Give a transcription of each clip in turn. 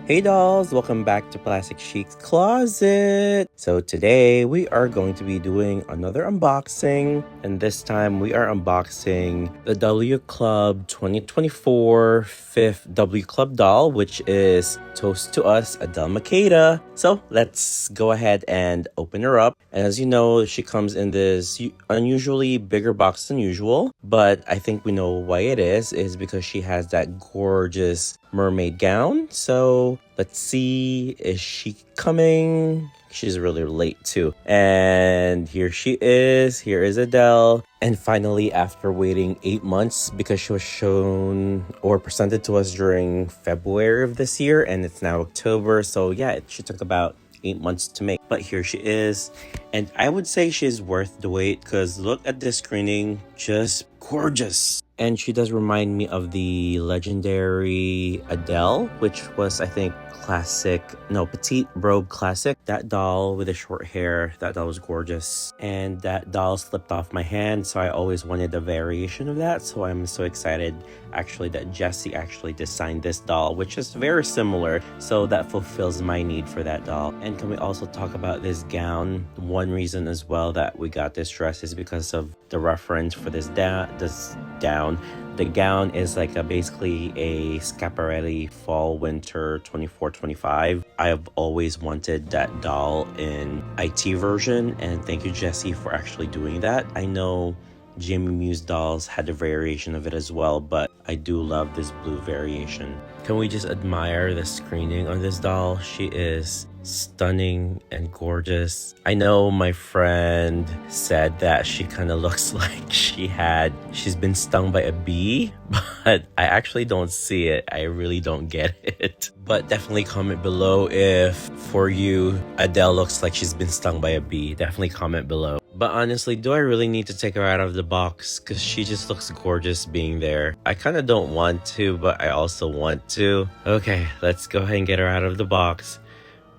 Hey dolls, welcome back to Plastic Chic's Closet. So today we are going to be doing another unboxing, and this time we are unboxing the W Club 2024 5th W Club doll, which is Toast to Us Adèle Makéda. So let's go ahead and open her up. And as you know, she comes in this unusually bigger box than usual, but I think we know why it is because she has that gorgeous mermaid gown. So let's see, is she coming? She's really late too. And here she is. Here is Adele. And finally, after waiting 8 months, because she was shown or presented to us during February of this year, and it's now October. So yeah, she took about 8 months to make, but here she is. And I would say she's worth the wait, because look at this screening, just gorgeous. And she does remind me of the legendary Adele, which was, I think, petite robe classic. That doll with the short hair, that doll was gorgeous. And that doll slipped off my hand, so I always wanted a variation of that. So I'm so excited actually that Jessy actually designed this doll, which is very similar. So that fulfills my need for that doll. And can we also talk about this gown? One reason as well that we got this dress is because of the reference for this down. The gown is like basically a Schiaparelli Fall Winter 24-25. I have always wanted that doll in IT version, and thank you, Jessy, for actually doing that. I know Jamie Muse dolls had a variation of it as well, but I do love this blue variation. Can we just admire the screening on this doll? She is stunning and gorgeous. I know my friend said that she kind of looks like she's been stung by a bee, but I actually don't see it. I really don't get it. But definitely comment below if for you Adele looks like she's been stung by a bee. Definitely comment below. But honestly, do I really need to take her out of the box? Because she just looks gorgeous being there. I kind of don't want to, but I also want to. Okay, let's go ahead and get her out of the box.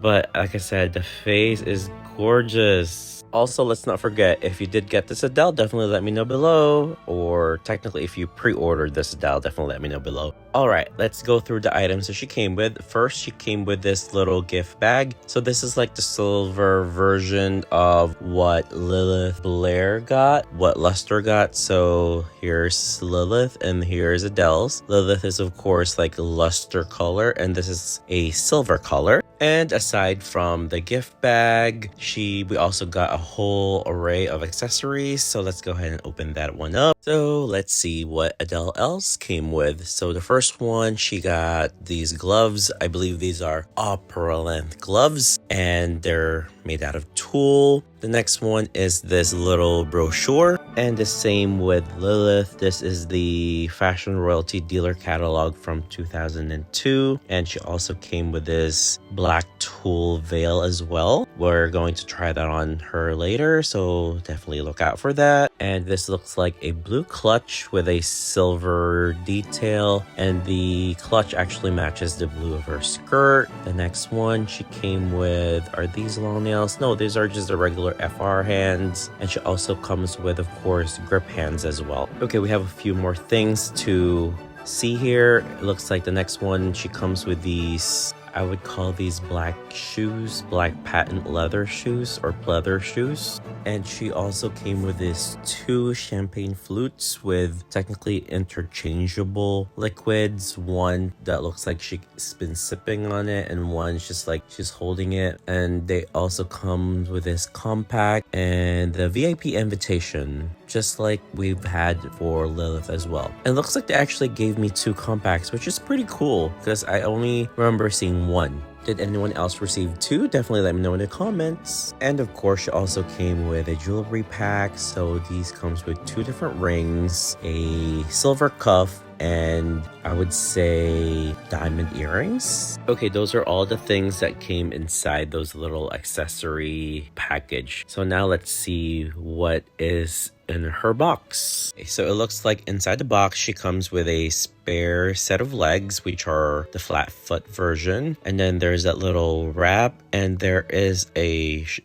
But like I said, the face is gorgeous. Also, let's not forget, if you did get this Adele, definitely let me know below. Or technically, if you pre-ordered this Adele, definitely let me know below. Alright, let's go through the items that she came with. First, she came with this little gift bag. So this is like the silver version of what Lilith Blair got, what Luster got. So here's Lilith and here's Adele's. Lilith is of course like luster color, and this is a silver color. And aside from the gift bag, we also got a whole array of accessories. So let's go ahead and open that one up. So let's see what Adele else came with. So the first one, she got these gloves. I believe these are opera length gloves, and they're made out of tulle. The next one is this little brochure, and the same with Lilith. This is the Fashion Royalty Dealer catalog from 2002, and she also came with this black tulle veil as well. We're going to try that on her later, so definitely look out for that. And this looks like a blue clutch with a silver detail, and the clutch actually matches the blue of her skirt. The next one she came with, are these long nails? No, these are just the regular C.F.R. hands, and she also comes with, of course, grip hands as well. Okay, we have a few more things to see here. It looks like the next one, she comes with these, I would call these black shoes, black patent leather shoes or pleather shoes. And she also came with these 2 champagne flutes with technically interchangeable liquids. One that looks like she's been sipping on it, and one's just like she's holding it. And they also come with this compact and the VIP invitation, just like we've had for Lilith as well. And it looks like they actually gave me 2 compacts, which is pretty cool because I only remember seeing 1. Did anyone else receive 2? Definitely let me know in the comments. And of course, she also came with a jewelry pack. So these comes with 2 different rings, a silver cuff, and I would say diamond earrings. Okay, those are all the things that came inside those little accessory package. So now let's see what is in her box. Okay, so it looks like inside the box she comes with a spare set of legs, which are the flat foot version, and then there's that little wrap, and there is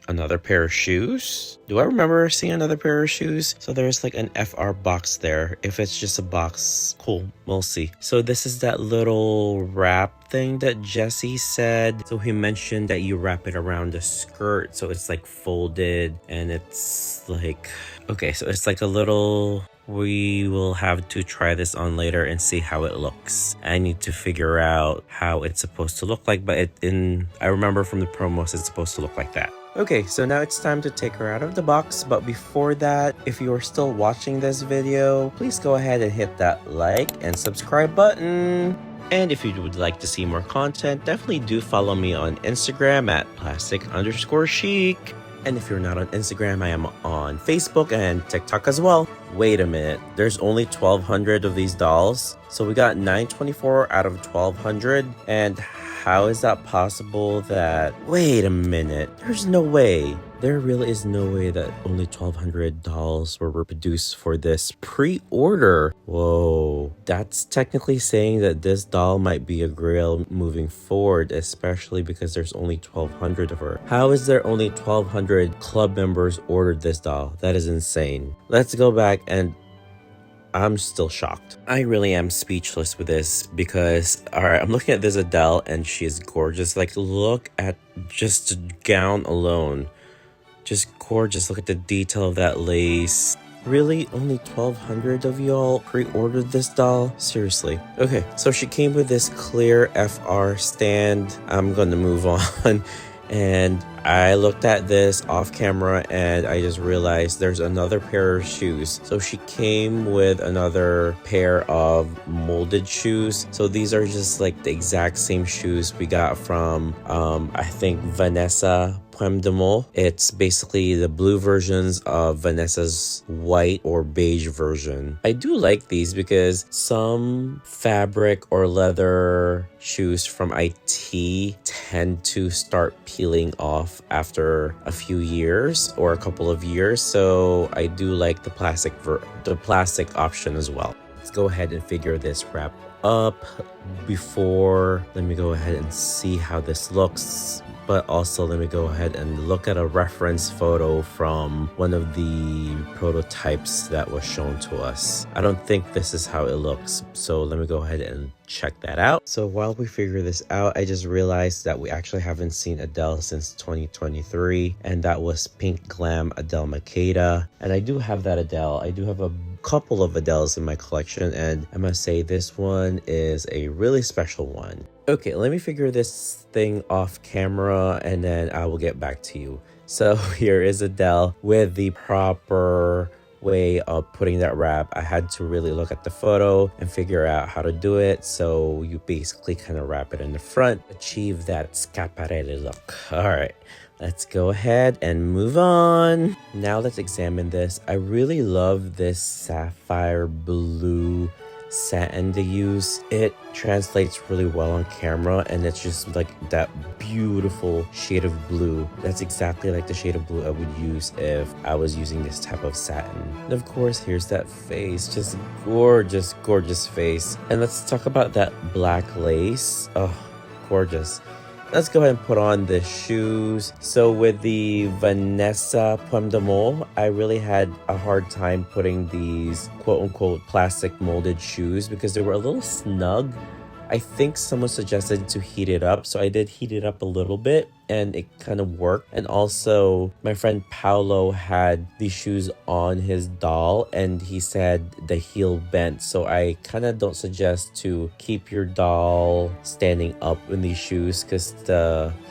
another pair of shoes. Do I remember seeing another pair of shoes? So there's like an FR box there. If it's just a box, cool, we'll see. So this is that little wrap thing that Jessy said. So he mentioned that you wrap it around the skirt, so it's like folded, and it's like, okay, so it's like a little, we will have to try this on later and see how it looks. I need to figure out how it's supposed to look like, but I remember from the promos it's supposed to look like that. Okay, so now it's time to take her out of the box, but before that, if you are still watching this video, please go ahead and hit that like and subscribe button. And if you would like to see more content, definitely do follow me on Instagram at plastic_chic. And if you're not on Instagram, I am on Facebook and TikTok as well. Wait a minute, there's only 1,200 of these dolls? So we got 924 out of 1,200, and how is that possible that... Wait a minute, there's no way. There really is no way that only 1,200 dolls were reproduced for this pre-order. Whoa, that's technically saying that this doll might be a grail moving forward, especially because there's only 1,200 of her. How is there only 1,200 club members ordered this doll? That is insane. Let's go back, and I'm still shocked. I really am speechless with this because, all right, I'm looking at this Adele and she is gorgeous. Like, look at just the gown alone. Just gorgeous. Look at the detail of that lace. Really? Only 1,200 of y'all pre-ordered this doll? Seriously. Okay, so she came with this clear FR stand. I'm gonna move on. And I looked at this off camera and I just realized there's another pair of shoes. So she came with another pair of molded shoes. So these are just like the exact same shoes we got from, I think, Vanessa Pomme de Mole. It's basically the blue versions of Vanessa's white or beige version. I do like these because some fabric or leather shoes from IT tend to start peeling off after a few years or a couple of years. So I do like the plastic option as well. Let's go ahead and figure this wrap up. Let me go ahead and see how this looks. But also let me go ahead and look at a reference photo from one of the prototypes that was shown to us. I don't think this is how it looks, so let me go ahead and check that out. So while we figure this out, I just realized that we actually haven't seen Adele since 2023, and that was Pink Glam Adèle Makéda. And I do have that Adele. I do have a couple of Adeles in my collection, and I must say this one is a really special one. Okay, let me figure this thing off camera and then I will get back to you. So here is Adele with the proper way of putting that wrap. I had to really look at the photo and figure out how to do it. So you basically kind of wrap it in the front, achieve that Schiaparelli look. All right, let's go ahead and move on. Now let's examine this. I really love this sapphire blue satin to use. It translates really well on camera, and it's just like that beautiful shade of blue. That's exactly like the shade of blue I would use if I was using this type of satin. And of course, here's that face, just gorgeous, gorgeous face. And let's talk about that black lace. Oh, gorgeous. Let's go ahead and put on the shoes. So with the Vanessa Pomme de Mole, I really had a hard time putting these quote-unquote plastic molded shoes because they were a little snug. I think someone suggested to heat it up, so I did heat it up a little bit and it kind of worked. And also my friend Paolo had these shoes on his doll and he said the heel bent, so I kind of don't suggest to keep your doll standing up in these shoes because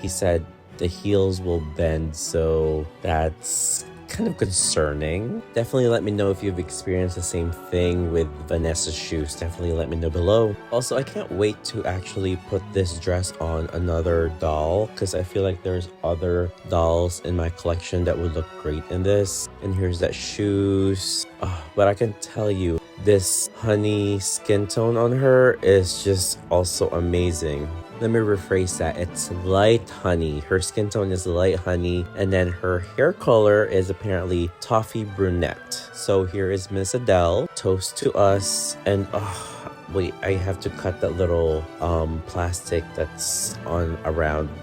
he said the heels will bend, so that's kind of concerning. Definitely let me know if you've experienced the same thing with Vanessa's shoes. Definitely let me know below. Also, I can't wait to actually put this dress on another doll because I feel like there's other dolls in my collection that would look great in this. And here's that shoes. Oh, but I can tell you, this honey skin tone on her is just also amazing. let me rephrase that. It's light honey. Her skin tone is light honey, and then her hair color is apparently Toffee Brunette. So here is Miss Adele. Toast to us. And wait, I have to cut that little plastic that's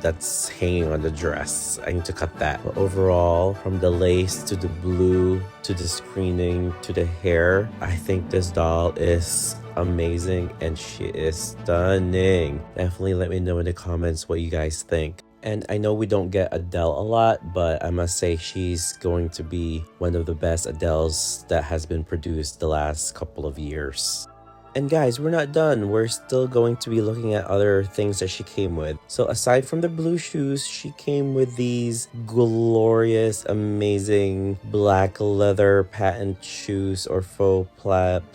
that's hanging on the dress. I need to cut that. But overall, from the lace to the blue to the screening to the hair, I think this doll is amazing and she is stunning. Definitely let me know in the comments what you guys think. And I know we don't get Adele a lot, but I must say she's going to be one of the best Adeles that has been produced the last couple of years. And guys, we're not done. We're still going to be looking at other things that she came with. So aside from the blue shoes, she came with these glorious, amazing black leather patent shoes or faux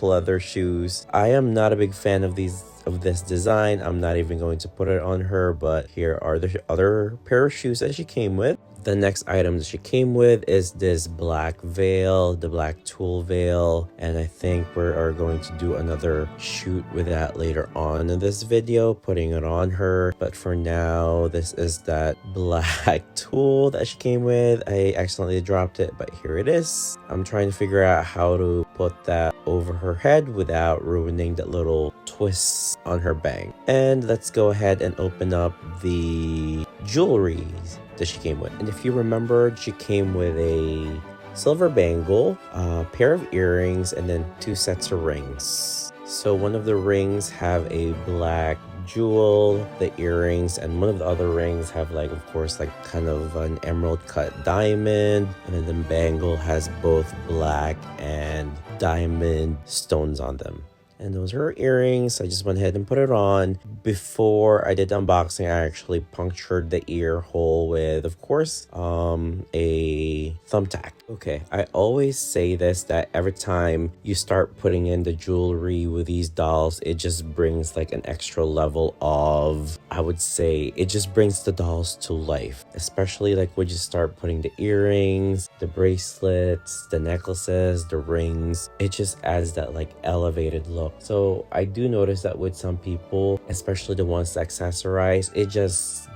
leather shoes. I am not a big fan of this design. I'm not even going to put it on her, but here are the other pair of shoes that she came with. The next item that she came with is this black veil, the black tulle veil, and I think we are going to do another shoot with that later on in this video, putting it on her. But for now, this is that black tulle that she came with. I accidentally dropped it, but here it is. I'm trying to figure out how to put that over her head without ruining that little twist on her bang. And let's go ahead and open up the jewelry that she came with. And if you remember, she came with a silver bangle, a pair of earrings, and then 2 sets of rings. So one of the rings have a black jewel, the earrings, and one of the other rings have of course kind of an emerald cut diamond, and then the bangle has both black and diamond stones on them. And those are her earrings. I just went ahead and put it on. Before I did the unboxing, I actually punctured the ear hole with, of course, a thumbtack. Okay, I always say this, that every time you start putting in the jewelry with these dolls, it just brings an extra level of, I would say, it just brings the dolls to life. Especially when you start putting the earrings, the bracelets, the necklaces, the rings. It just adds that elevated look. So I do notice that with some people, especially the ones that accessorize,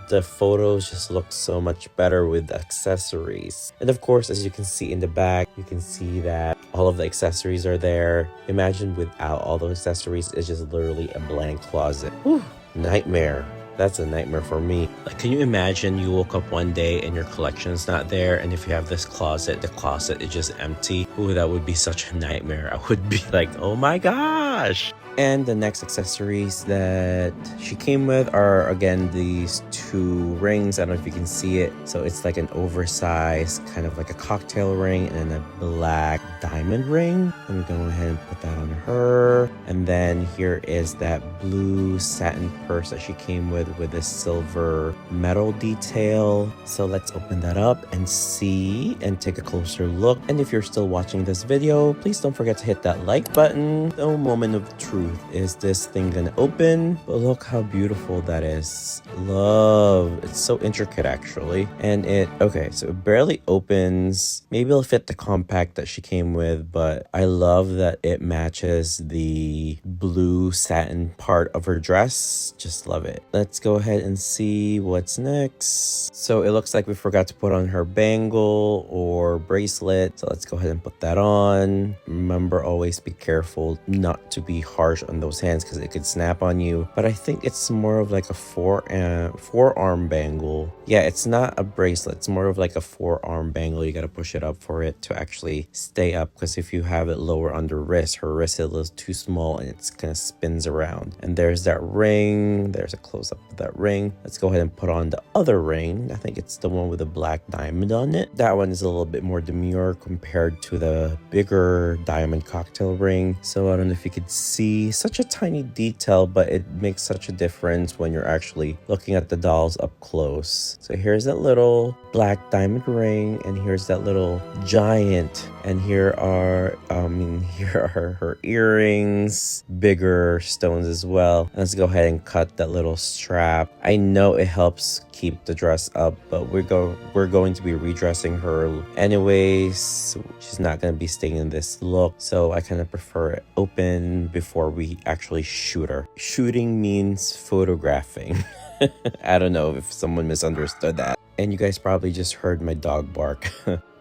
the photos just look so much better with accessories. And of course, as you can see in the back, you can see that all of the accessories are there. Imagine without all those accessories, it's just literally a blank closet. Whew, nightmare. That's a nightmare for me. Can you imagine you woke up one day and your collection's not there, and if you have this closet, the closet is just empty? Ooh, that would be such a nightmare. I would be oh my gosh. And the next accessories that she came with are, again, these 2 rings. I don't know if you can see it. So it's an oversized, kind of a cocktail ring, and then a black diamond ring. Let me go ahead and put that on her. And then here is that blue satin purse that she came with a silver metal detail. So let's open that up and see and take a closer look. And if you're still watching this video, please don't forget to hit that like button. No moment of truth. Is this thing gonna open? But look how beautiful that is. Love. It's so intricate, actually. And okay, so it barely opens. Maybe it'll fit the compact that she came with, but I love that it matches the blue satin part of her dress. Just love it. Let's go ahead and see what's next. So it looks like we forgot to put on her bangle or bracelet. So let's go ahead and put that on. Remember, always be careful not to be harsh on those hands because it could snap on you. But I think it's more of a forearm bangle. Yeah, it's not a bracelet. It's more of a forearm bangle. You got to push it up for it to actually stay up, because if you have it lower on the wrist, her wrist is a little too small and it kind of spins around. And there's that ring. There's a close-up of that ring. Let's go ahead and put on the other ring. I think it's the one with the black diamond on it. That one is a little bit more demure compared to the bigger diamond cocktail ring. So I don't know if you could see such a tiny detail, but it makes such a difference when you're actually looking at the dolls up close. So here's that little black diamond ring, and here's that little giant, and here are her earrings, bigger stones as well. Let's go ahead and cut that little strap. I know it helps keep the dress up, but we're going to be redressing her anyways. She's not going to be staying in this look, so I kind of prefer it open before we actually shoot her. Shooting means photographing. I don't know if someone misunderstood that. And you guys probably just heard my dog bark.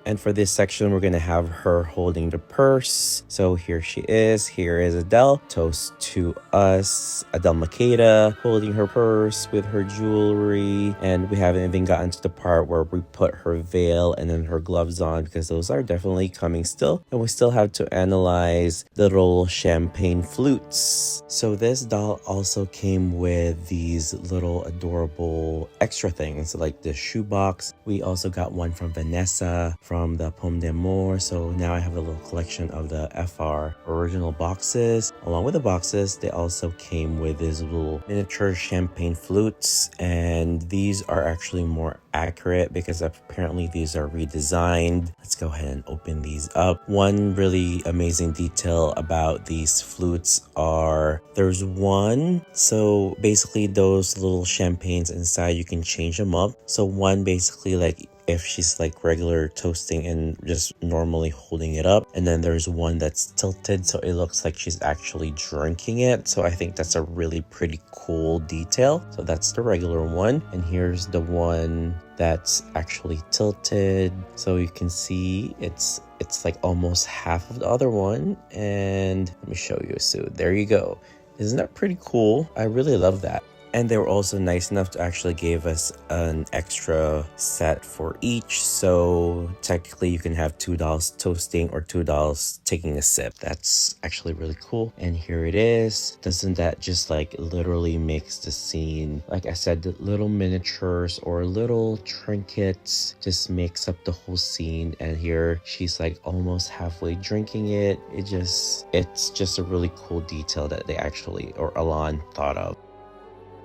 And for this section, we're going to have her holding the purse. So here she is. Here is Adele. Toast to us. Adele Makéda holding her purse with her jewelry. And we haven't even gotten to the part where we put her veil and then her gloves on, because those are definitely coming still. And we still have to analyze the little champagne flutes. So this doll also came with these little adorable extra things like the shoebox. We also got one from Vanessa from the Pomme d'Amour. So now I have a little collection of the C.F.R. original boxes. Along with the boxes, they also came with these little miniature champagne flutes, and these are actually more accurate because apparently these are redesigned. Let's go ahead and open these up. One really amazing detail about these flutes are there's one, so basically those little champagnes inside, you can change them up. So one basically like if she's like regular toasting and just normally holding it up, and then there's one that's tilted so it looks like she's actually drinking it. So I think that's a really pretty cool detail. So that's the regular one, and here's the one that's actually tilted, so you can see it's like almost half of the other one. And let me show you. So there you go. Isn't that pretty cool? I really love that. And they were also nice enough to actually give us an extra set for each. So technically you can have $2 toasting or $2 taking a sip. That's actually really cool. And here it is. Doesn't that just like literally makes the scene, like I said, the little miniatures or little trinkets just makes up the whole scene. And here she's like almost halfway drinking it. It's just a really cool detail that they actually, or Alon, thought of.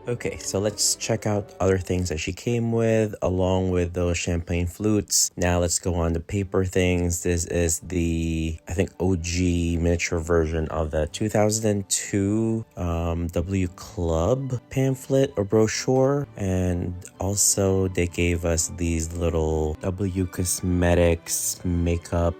Okay, so let's check out other things that she came with along with those champagne flutes. Now let's go on to paper things. This is the, I think, OG miniature version of the 2002 W Club pamphlet or brochure. And also they gave us these little W Cosmetics makeup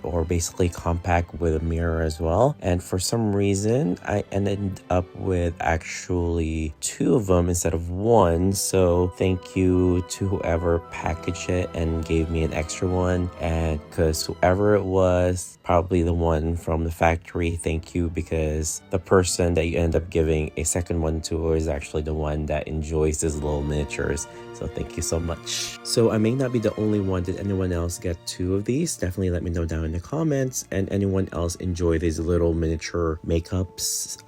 or basically compact with a mirror as well. And for some reason, I ended up with actually 2 of them instead of 1, so thank you to whoever packaged it and gave me an extra one. And because whoever it was, probably the one from the factory, thank you, because the person that you end up giving a second one to is actually the one that enjoys these little miniatures. So thank you so much. So I may not be the only one. Did anyone else get 2 of these? Definitely let me know down in the comments. And anyone else enjoy these little miniature makeups?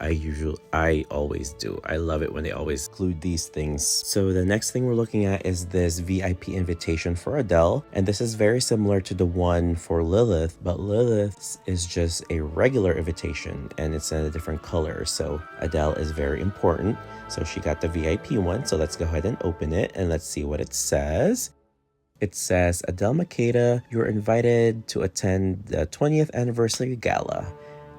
I always do. I love it when they always include these things. So the next thing we're looking at is this VIP invitation for Adele. And this is very similar to the one for Lilith, but Lilith's is just a regular invitation and it's in a different color. So Adele is very important. So she got the VIP one. So let's go ahead and open it and let's see what it says. It says, Adele Makéda, you're invited to attend the 20th anniversary gala.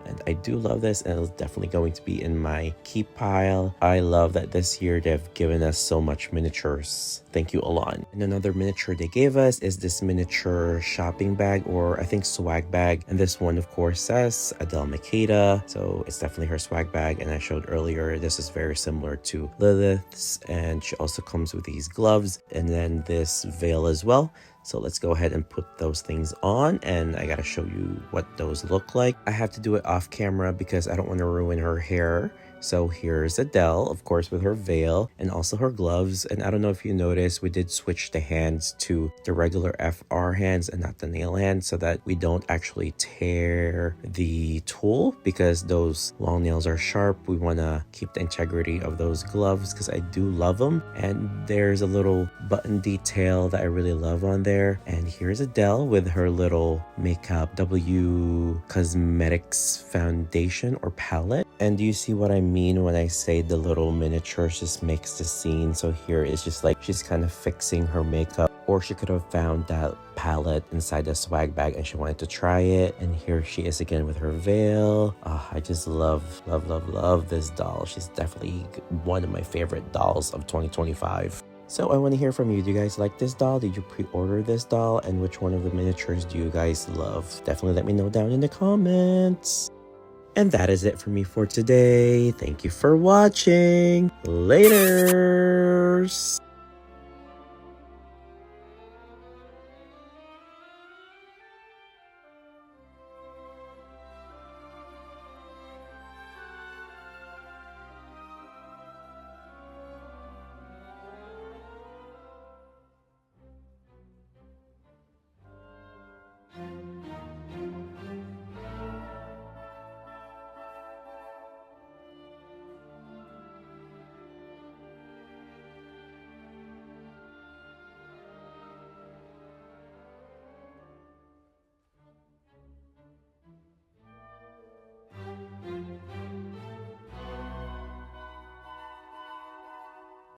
And I do love this, and it's definitely going to be in my keep pile. I love that this year they've given us so much miniatures. Thank you, Alon. And another miniature they gave us is this miniature shopping bag, or I think swag bag. And this one, of course, says Adele Makéda. So it's definitely her swag bag. And I showed earlier, this is very similar to Lilith's. And she also comes with these gloves and then this veil as well. So let's go ahead and put those things on, and I gotta show you what those look like. I have to do it off camera because I don't want to ruin her hair. So here's Adele, of course, with her veil and also her gloves. And I don't know if you noticed, we did switch the hands to the regular FR hands and not the nail hands so that we don't actually tear the tool, because those long nails are sharp. We want to keep the integrity of those gloves because I do love them. And there's a little button detail that I really love on there. And here's Adele with her little makeup W Cosmetics foundation or palette. And do you see what I mean when I say the little miniatures just makes the scene? So here it's just like she's kind of fixing her makeup, or she could have found that palette inside the swag bag and she wanted to try it. And here she is again with her veil. I just love this doll. She's definitely one of my favorite dolls of 2025. So I want to hear from you. Do you guys like this doll? Did you pre-order this doll? And which one of the miniatures do you guys love? Definitely let me know down in the comments. And that is it for me for today. Thank you for watching. Laters!